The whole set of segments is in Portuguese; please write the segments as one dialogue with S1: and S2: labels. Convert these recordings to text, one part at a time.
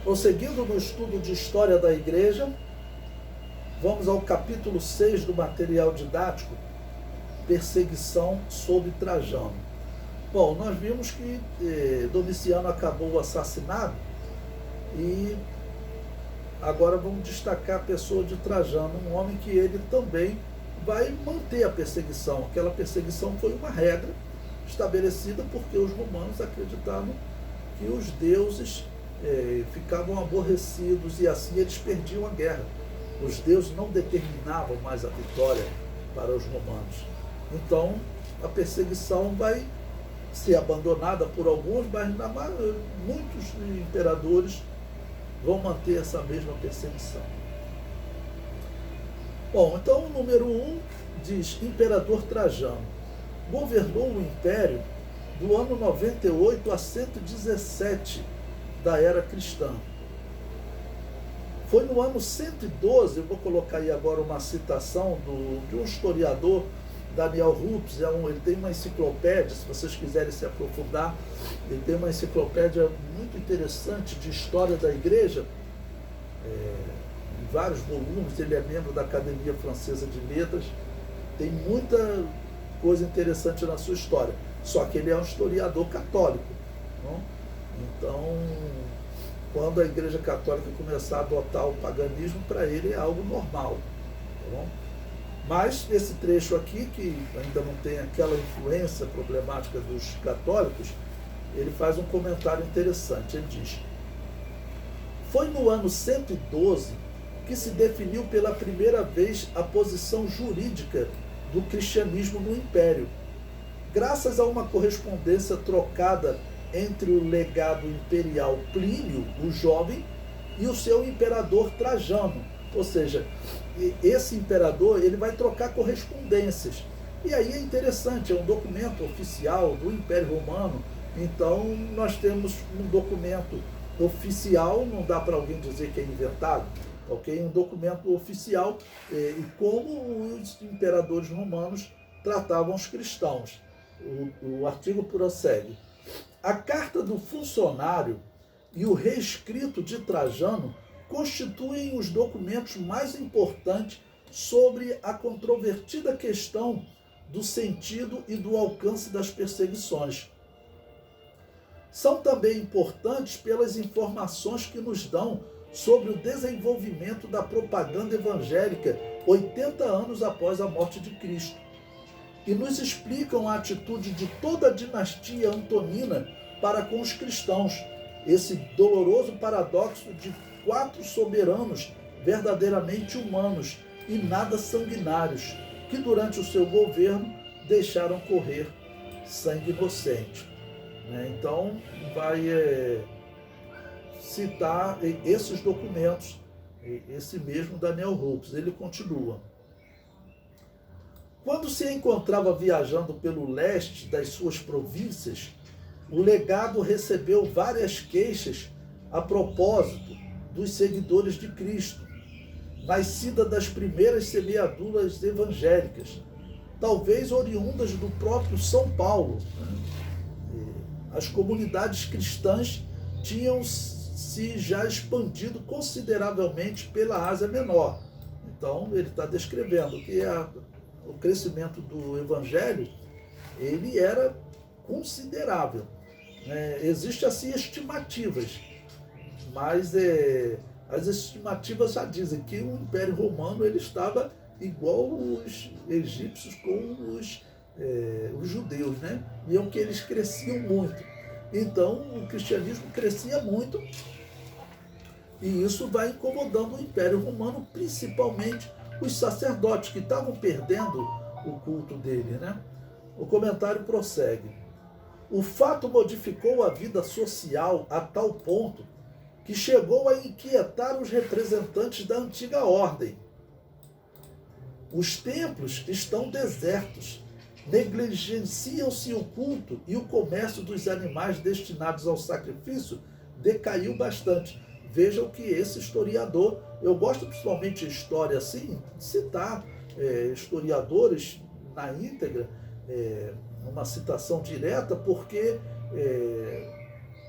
S1: Prosseguindo no estudo de história da igreja, vamos ao capítulo 6 do material didático, perseguição sob Trajano. Bom, nós vimos que Domiciano acabou assassinado e agora vamos destacar a pessoa de Trajano, um homem que ele também vai manter a perseguição. Aquela perseguição foi uma regra estabelecida porque os romanos acreditavam que os deuses ficavam aborrecidos e assim eles perdiam a guerra. Os deuses não determinavam mais a vitória para os romanos. Então, a perseguição vai ser abandonada por alguns, mas muitos imperadores vão manter essa mesma perseguição. Bom, então o número 1 diz: Imperador Trajano governou o Império do ano 98 a 117 da era cristã. Foi no ano 112, eu vou colocar aí agora uma citação de um historiador, Daniel Rups, ele tem uma enciclopédia, se vocês quiserem se aprofundar, ele tem uma enciclopédia muito interessante de história da igreja, em vários volumes, ele é membro da Academia Francesa de Letras, tem muita coisa interessante na sua história, só que ele é um historiador católico, não? Então, quando a Igreja Católica começar a adotar o paganismo, para ele é algo normal, tá bom? Mas esse trecho aqui, que ainda não tem aquela influência problemática dos católicos, ele faz um comentário interessante. Ele diz: foi no ano 112 que se definiu pela primeira vez a posição jurídica do cristianismo no Império, graças a uma correspondência trocada entre o legado imperial Plínio, o jovem, e o seu imperador Trajano. Ou seja, esse imperador ele vai trocar correspondências. E aí é interessante, é um documento oficial do Império Romano. Então nós temos um documento oficial, não dá para alguém dizer que é inventado, ok? Um documento oficial e como os imperadores romanos tratavam os cristãos. O artigo prossegue: a carta do funcionário e o reescrito de Trajano constituem os documentos mais importantes sobre a controvertida questão do sentido e do alcance das perseguições. São também importantes pelas informações que nos dão sobre o desenvolvimento da propaganda evangélica 80 anos após a morte de Cristo, e nos explicam a atitude de toda a dinastia antonina para com os cristãos, esse doloroso paradoxo de 4 soberanos verdadeiramente humanos e nada sanguinários, que durante o seu governo deixaram correr sangue inocente. Então, vai citar esses documentos, esse mesmo Daniel Rups. Ele continua: quando se encontrava viajando pelo leste das suas províncias, o legado recebeu várias queixas a propósito dos seguidores de Cristo, nascida das primeiras semeaduras evangélicas, talvez oriundas do próprio São Paulo. As comunidades cristãs tinham se já expandido consideravelmente pela Ásia Menor. Então, ele está descrevendo que o crescimento do Evangelho ele era considerável. Existem assim estimativas, mas as estimativas já dizem que o Império Romano ele estava igual os egípcios com os judeus, né? E que eles cresciam muito. Então o cristianismo crescia muito e isso vai incomodando o Império Romano, principalmente os sacerdotes que estavam perdendo o culto dele, né? O comentário prossegue: o fato modificou a vida social a tal ponto que chegou a inquietar os representantes da antiga ordem. Os templos estão desertos, negligenciam-se o culto e o comércio dos animais destinados ao sacrifício decaiu bastante. Vejam que esse historiador, eu gosto principalmente de história assim, de citar historiadores na íntegra, uma citação direta, porque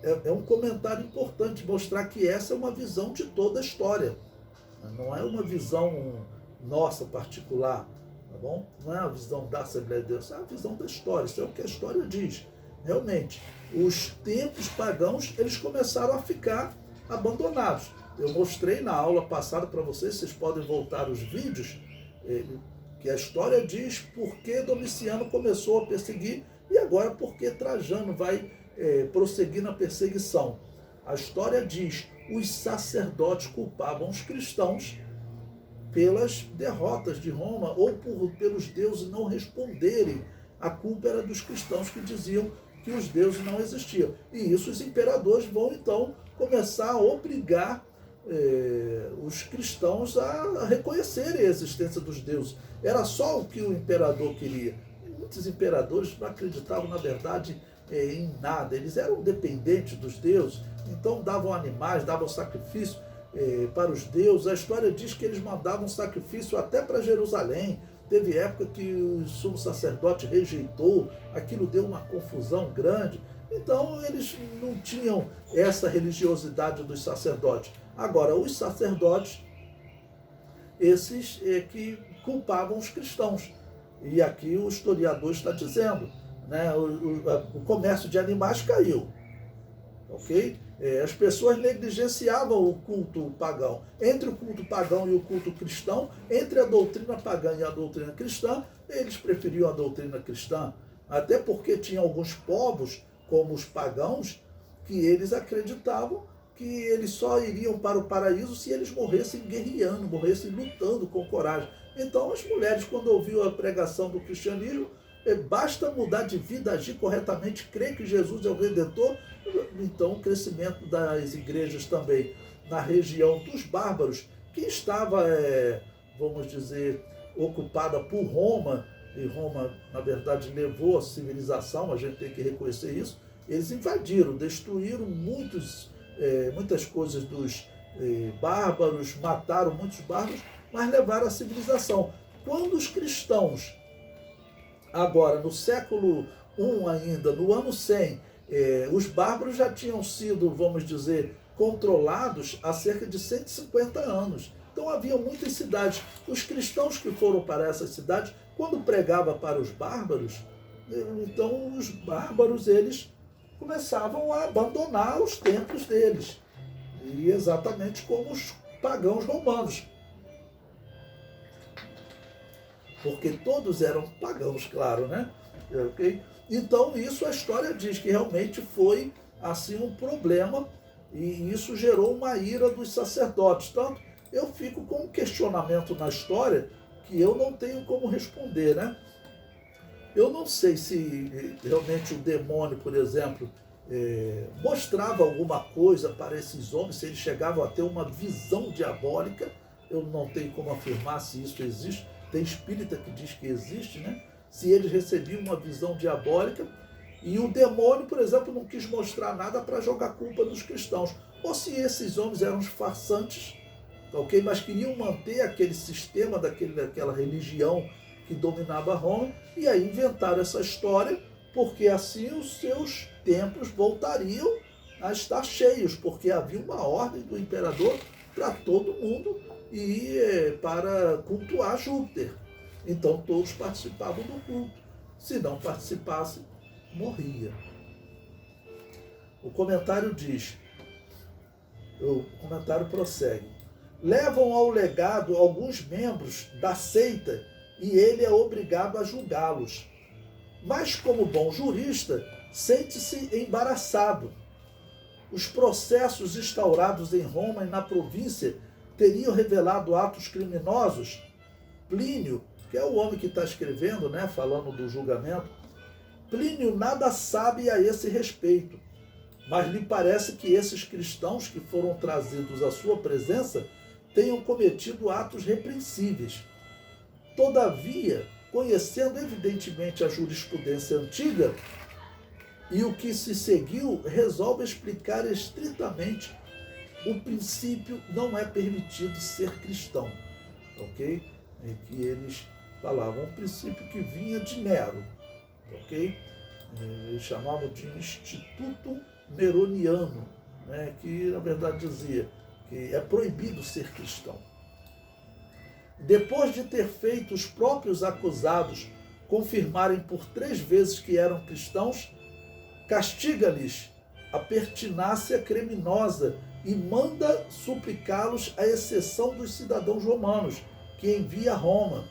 S1: é um comentário importante, mostrar que essa é uma visão de toda a história. Não é uma visão nossa particular, tá bom? Não é a visão da Assembleia de Deus, é a visão da história. Isso é o que a história diz. Realmente, os templos pagãos, eles começaram a ficar abandonados. Eu mostrei na aula passada para vocês podem voltar os vídeos, que a história diz por que Domiciano começou a perseguir e agora por que Trajano vai prosseguir na perseguição. A história diz: os sacerdotes culpavam os cristãos pelas derrotas de Roma ou pelos deuses não responderem. A culpa era dos cristãos que diziam que os deuses não existiam. E isso os imperadores vão então começar a obrigar os cristãos a reconhecerem a existência dos deuses. Era só o que o imperador queria. E muitos imperadores não acreditavam, na verdade, em nada. Eles eram dependentes dos deuses, então davam animais, davam sacrifício para os deuses. A história diz que eles mandavam sacrifício até para Jerusalém. Teve época que o sumo sacerdote rejeitou, aquilo deu uma confusão grande. Então eles não tinham essa religiosidade dos sacerdotes. Agora, os sacerdotes, esses que culpavam os cristãos. E aqui o historiador está dizendo, né, o comércio de animais caiu. Ok? As pessoas negligenciavam o culto pagão. Entre o culto pagão e o culto cristão, entre a doutrina pagã e a doutrina cristã, eles preferiam a doutrina cristã. Até porque tinha alguns povos, como os pagãos, que eles acreditavam que eles só iriam para o paraíso se eles morressem guerreando, morressem lutando com coragem. Então as mulheres, quando ouviam a pregação do cristianismo, basta mudar de vida, agir corretamente, crer que Jesus é o Redentor. Então o crescimento das igrejas também na região dos bárbaros, que estava, vamos dizer, ocupada por Roma, e Roma, na verdade, levou a civilização, a gente tem que reconhecer isso. Eles invadiram, destruíram muitas coisas dos bárbaros, mataram muitos bárbaros, mas levaram a civilização. Quando os cristãos, agora no século I ainda, no ano 100, os bárbaros já tinham sido, vamos dizer, controlados há cerca de 150 anos. Então havia muitas cidades. Os cristãos que foram para essas cidades, quando pregava para os bárbaros, então os bárbaros, eles começavam a abandonar os templos deles. E exatamente como os pagãos romanos. Porque todos eram pagãos, claro, né? Okay? Então isso a história diz que realmente foi assim um problema e isso gerou uma ira dos sacerdotes. Tanto eu fico com um questionamento na história que eu não tenho como responder, né? Eu não sei se realmente o demônio, por exemplo, mostrava alguma coisa para esses homens, se eles chegavam a ter uma visão diabólica. Eu não tenho como afirmar se isso existe. Tem espírita que diz que existe, né? Se eles recebiam uma visão diabólica e o demônio, por exemplo, não quis mostrar nada para jogar culpa nos cristãos. Ou se esses homens eram os farsantes, ok? Mas queriam manter aquele sistema daquela religião que dominava Roma, e aí inventaram essa história, porque assim os seus templos voltariam a estar cheios, porque havia uma ordem do imperador para todo mundo e para cultuar Júpiter. Então todos participavam do culto. Se não participasse, morria. O comentário diz, o comentário prossegue: levam ao legado alguns membros da seita e ele é obrigado a julgá-los. Mas, como bom jurista, sente-se embaraçado. Os processos instaurados em Roma e na província teriam revelado atos criminosos. Plínio, que é o homem que está escrevendo, né, falando do julgamento, Plínio nada sabe a esse respeito, mas lhe parece que esses cristãos que foram trazidos à sua presença tenham cometido atos repreensíveis. Todavia, conhecendo evidentemente a jurisprudência antiga e o que se seguiu, resolve explicar estritamente o princípio não é permitido ser cristão, ok? É que eles falavam um princípio que vinha de Nero, ok? Eles chamavam de Instituto neroniano, né, que na verdade dizia que é proibido ser cristão. Depois de ter feito os próprios acusados confirmarem por 3 vezes que eram cristãos, castiga-lhes a pertinácia criminosa e manda suplicá-los à exceção dos cidadãos romanos, que envia a Roma.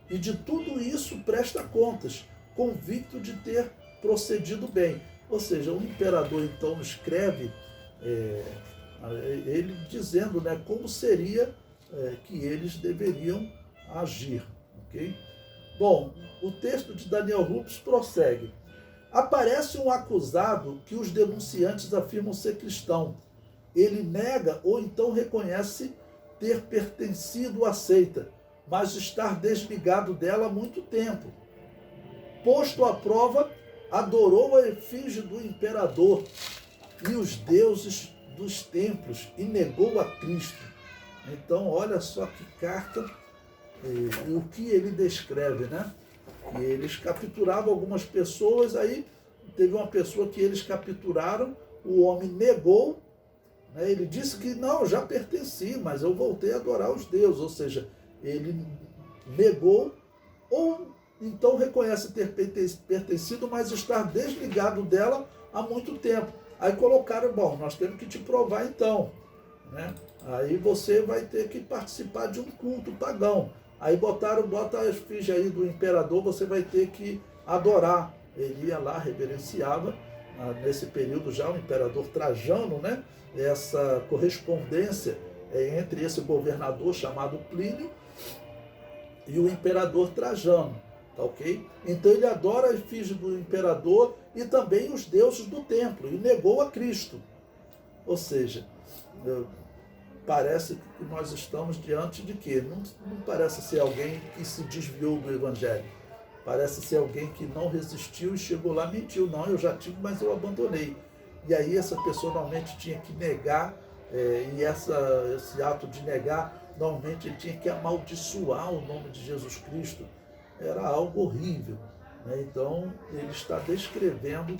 S1: E de tudo isso presta contas, convicto de ter procedido bem. Ou seja, o imperador então escreve, ele dizendo, né, como seria que eles deveriam agir. Okay? Bom, o texto de Daniel Rupes prossegue. Aparece um acusado que os denunciantes afirmam ser cristão. Ele nega ou então reconhece ter pertencido à seita, mas estar desligado dela há muito tempo. Posto à prova, adorou a efígie do imperador e os deuses dos templos e negou a Cristo. Então, olha só que carta e o que ele descreve, né? E eles capturavam algumas pessoas, aí teve uma pessoa que eles capturaram, o homem negou, né? Ele disse que não, já pertenci, mas eu voltei a adorar os deuses, ou seja, ele negou, ou então reconhece ter pertencido, mas estar desligado dela há muito tempo. Aí colocaram, bom, nós temos que te provar então, né? Aí você vai ter que participar de um culto pagão. Aí bota a efígie aí do imperador, você vai ter que adorar. Ele ia lá, reverenciava, nesse período já o imperador Trajano, né? Essa correspondência entre esse governador chamado Plínio e o imperador Trajano, tá ok? Então ele adora a efígie do imperador e também os deuses do templo, e negou a Cristo. Ou seja, parece que nós estamos diante de quê? Não parece ser alguém que se desviou do evangelho. Parece ser alguém que não resistiu e chegou lá e mentiu. Não, eu já tive, mas eu abandonei. E aí essa pessoa normalmente tinha que negar, e esse ato de negar, normalmente ele tinha que amaldiçoar o nome de Jesus Cristo. Era algo horrível, né? Então ele está descrevendo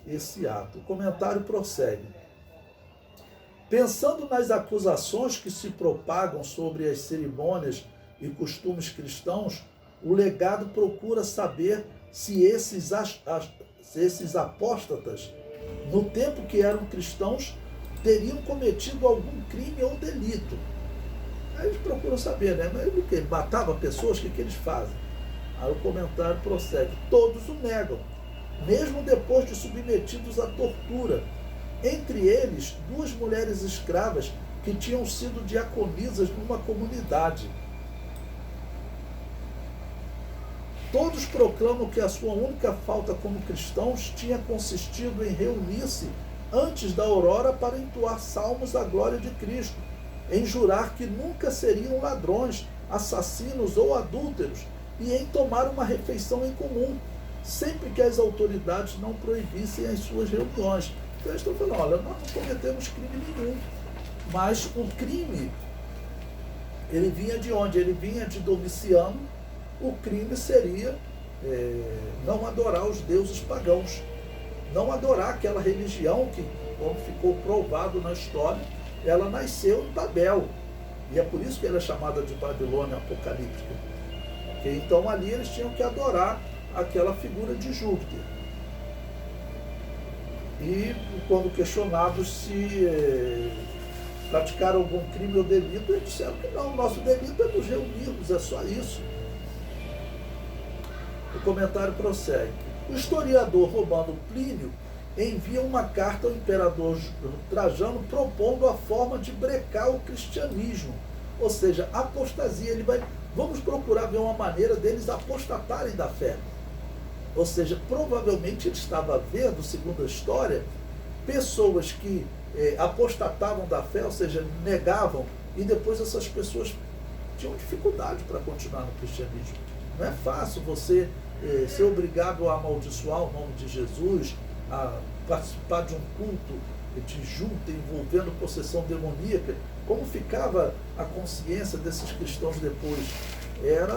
S1: esse ato. O comentário prossegue. Pensando nas acusações que se propagam sobre as cerimônias e costumes cristãos, o legado procura saber se esses apóstatas, no tempo que eram cristãos, teriam cometido algum crime ou delito. Aí eles procuram saber, né? Mas o que? Ele matava pessoas? O que eles fazem? Aí o comentário prossegue. Todos o negam, mesmo depois de submetidos à tortura. Entre eles, 2 mulheres escravas que tinham sido diaconisas numa comunidade. Todos proclamam que a sua única falta como cristãos tinha consistido em reunir-se antes da aurora para entoar salmos à glória de Cristo, em jurar que nunca seriam ladrões, assassinos ou adúlteros, e em tomar uma refeição em comum, sempre que as autoridades não proibissem as suas reuniões. Então eles estão falando, olha, nós não cometemos crime nenhum, mas o crime, ele vinha de onde? Ele vinha de Domiciano. O crime seria não adorar os deuses pagãos, não adorar aquela religião que, como ficou provado na história, ela nasceu em Babel, e é por isso que ela é chamada de Babilônia apocalíptica. Okay? Então ali eles tinham que adorar aquela figura de Júpiter. E quando questionados se praticaram algum crime ou delito, eles disseram que não, o nosso delito é nos reunirmos, é só isso. O comentário prossegue. O historiador romano Plínio envia uma carta ao imperador Trajano propondo a forma de brecar o cristianismo, ou seja, apostasia. Vamos procurar ver uma maneira deles apostatarem da fé. Ou seja, provavelmente ele estava vendo, segundo a história, pessoas que apostatavam da fé, ou seja, negavam, e depois essas pessoas tinham dificuldade para continuar no cristianismo. Não é fácil você ser obrigado a amaldiçoar o nome de Jesus, a participar de um culto de junta envolvendo possessão demoníaca. Como ficava a consciência desses cristãos depois? Era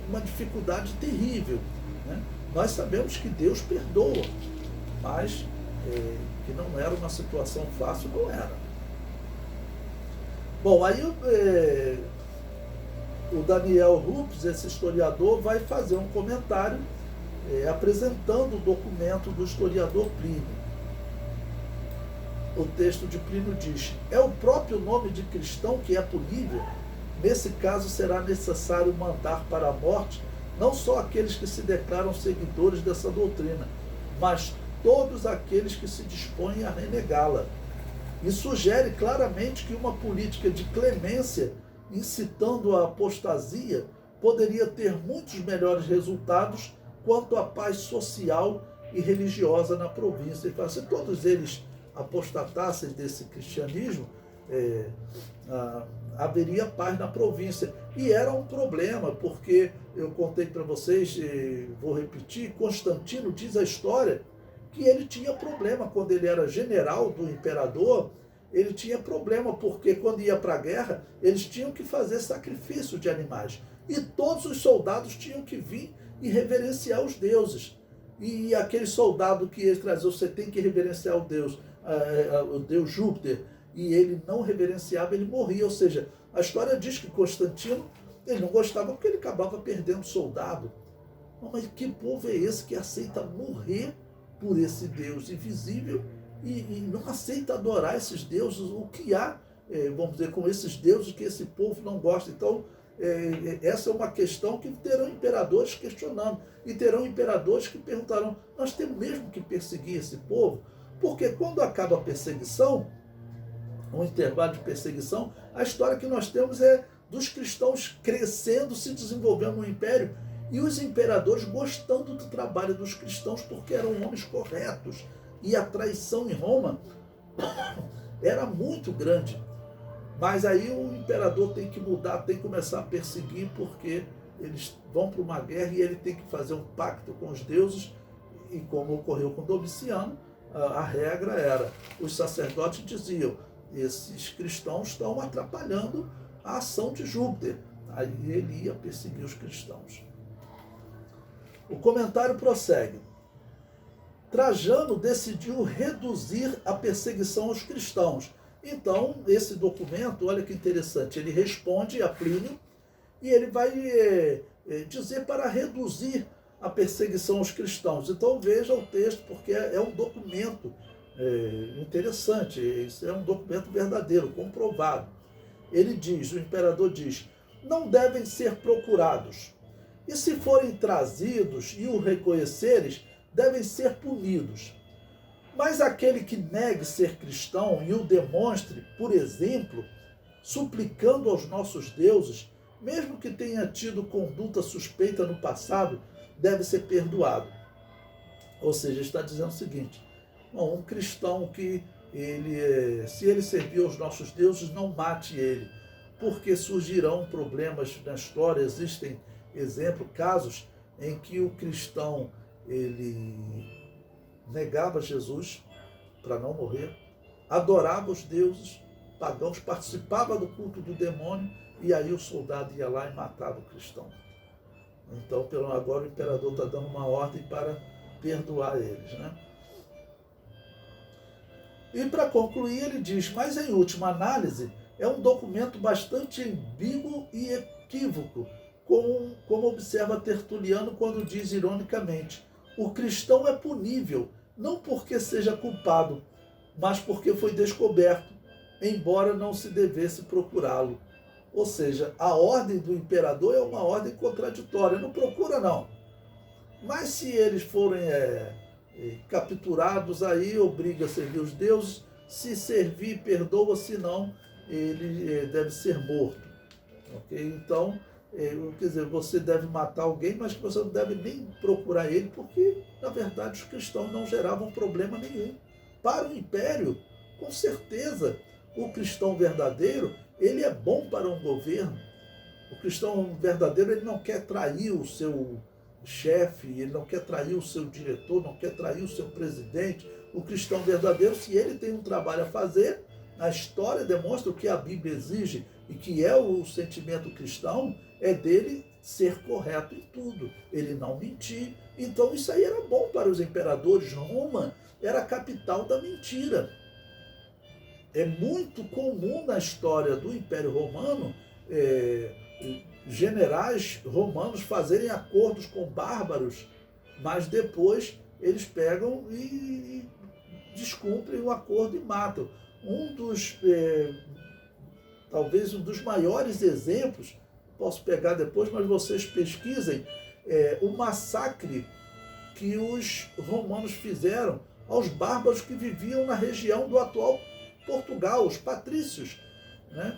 S1: uma dificuldade terrível, né? Nós sabemos que Deus perdoa, mas que não era uma situação fácil, não era. Bom, aí o Daniel Rupes, esse historiador, vai fazer um comentário apresentando o documento do historiador Plínio. O texto de Plínio diz: é o próprio nome de cristão que é punível? Nesse caso será necessário mandar para a morte não só aqueles que se declaram seguidores dessa doutrina, mas todos aqueles que se dispõem a renegá-la. E sugere claramente que uma política de clemência, incitando a apostasia, poderia ter muitos melhores resultados quanto à paz social e religiosa na província. E fala, se todos eles apostatassem desse cristianismo, haveria paz na província. E era um problema, porque eu contei para vocês, vou repetir, Constantino diz a história que ele tinha problema quando ele era general do imperador. Ele tinha problema porque quando ia para a guerra, eles tinham que fazer sacrifício de animais. E todos os soldados tinham que vir e reverenciar os deuses. E aquele soldado que ele trazia, você tem que reverenciar o Deus Júpiter, e ele não reverenciava, ele morria. Ou seja, a história diz que Constantino, ele não gostava porque ele acabava perdendo soldado. Mas que povo é esse que aceita morrer por esse Deus invisível e não aceita adorar esses deuses? O que há, vamos dizer, com esses deuses que esse povo não gosta? Então, essa é uma questão que terão imperadores questionando, e terão imperadores que perguntarão: nós temos mesmo que perseguir esse povo? Porque quando acaba a perseguição, um intervalo de perseguição, a história que nós temos é dos cristãos crescendo, se desenvolvendo no império, e os imperadores gostando do trabalho dos cristãos porque eram homens corretos, e a traição em Roma era muito grande. Mas aí o imperador tem que mudar, tem que começar a perseguir, porque eles vão para uma guerra e ele tem que fazer um pacto com os deuses. E como ocorreu com Domiciano, a regra era, os sacerdotes diziam: esses cristãos estão atrapalhando a ação de Júpiter. Aí ele ia perseguir os cristãos. O comentário prossegue. Trajano decidiu reduzir a perseguição aos cristãos. Então, esse documento, olha que interessante, ele responde a Plínio e ele vai dizer para reduzir a perseguição aos cristãos. Então, veja o texto, porque é um documento interessante, isso é um documento verdadeiro, comprovado. Ele diz, o imperador diz: não devem ser procurados, e se forem trazidos e o reconheceres, devem ser punidos. Mas aquele que negue ser cristão e o demonstre, por exemplo, suplicando aos nossos deuses, mesmo que tenha tido conduta suspeita no passado, deve ser perdoado. Ou seja, está dizendo o seguinte: bom, um cristão que se ele servir aos nossos deuses, não mate ele, porque surgirão problemas na história. Existem casos em que o cristão ele negava Jesus para não morrer, adorava os deuses pagãos, participava do culto do demônio, e aí o soldado ia lá e matava o cristão. Então, agora o imperador está dando uma ordem para perdoar eles, né? E para concluir, ele diz: mas em última análise, é um documento bastante ambíguo e equívoco, como observa Tertuliano quando diz ironicamente: o cristão é punível, não porque seja culpado, mas porque foi descoberto, embora não se devesse procurá-lo. Ou seja, a ordem do imperador é uma ordem contraditória, não procura não. Mas se eles forem capturados, aí obriga a servir os deuses, se servir, perdoa, se não, ele deve ser morto. Okay? Então, quer dizer, você deve matar alguém, mas que você não deve nem procurar ele, porque, na verdade, os cristãos não geravam problema nenhum. Para o império, com certeza, o cristão verdadeiro, ele é bom para um governo. O cristão verdadeiro, ele não quer trair o seu chefe, ele não quer trair o seu diretor, não quer trair o seu presidente. O cristão verdadeiro, se ele tem um trabalho a fazer, a história demonstra o que a Bíblia exige e que é o sentimento cristão, é dele ser correto em tudo, ele não mentir. Então isso aí era bom para os imperadores. Roma era a capital da mentira. É muito comum na história do Império Romano generais romanos fazerem acordos com bárbaros, mas depois eles pegam e descumprem o acordo e matam. Talvez um dos maiores exemplos, posso pegar depois, mas vocês pesquisem, o massacre que os romanos fizeram aos bárbaros que viviam na região do atual Portugal, os patrícios, né?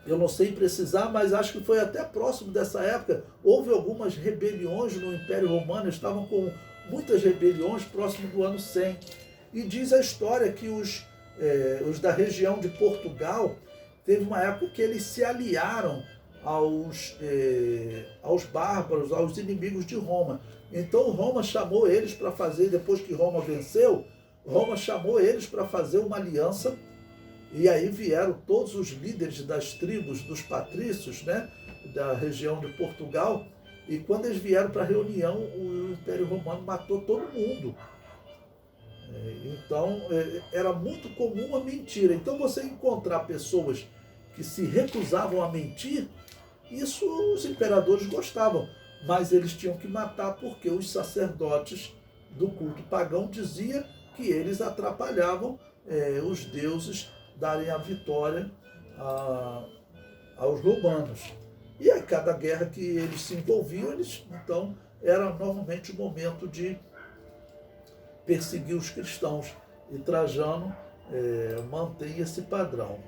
S1: Eu não sei precisar, mas acho que foi até próximo dessa época. Houve algumas rebeliões no Império Romano, estavam com muitas rebeliões próximo do ano 100. E diz a história que os da região de Portugal, teve uma época que eles se aliaram aos bárbaros, aos inimigos de Roma. Então Roma chamou eles para fazer, depois que Roma venceu, Roma chamou eles para fazer uma aliança, e aí vieram todos os líderes das tribos dos patrícios, né, da região de Portugal, e quando eles vieram para a reunião, o Império Romano matou todo mundo. Então, era muito comum a mentira. Então, você encontrar pessoas que se recusavam a mentir, isso os imperadores gostavam, mas eles tinham que matar porque os sacerdotes do culto pagão diziam que eles atrapalhavam os deuses darem a vitória aos romanos. E aí, cada guerra que eles se envolviam, então, era normalmente o momento de perseguir os cristãos. E Trajano mantém esse padrão.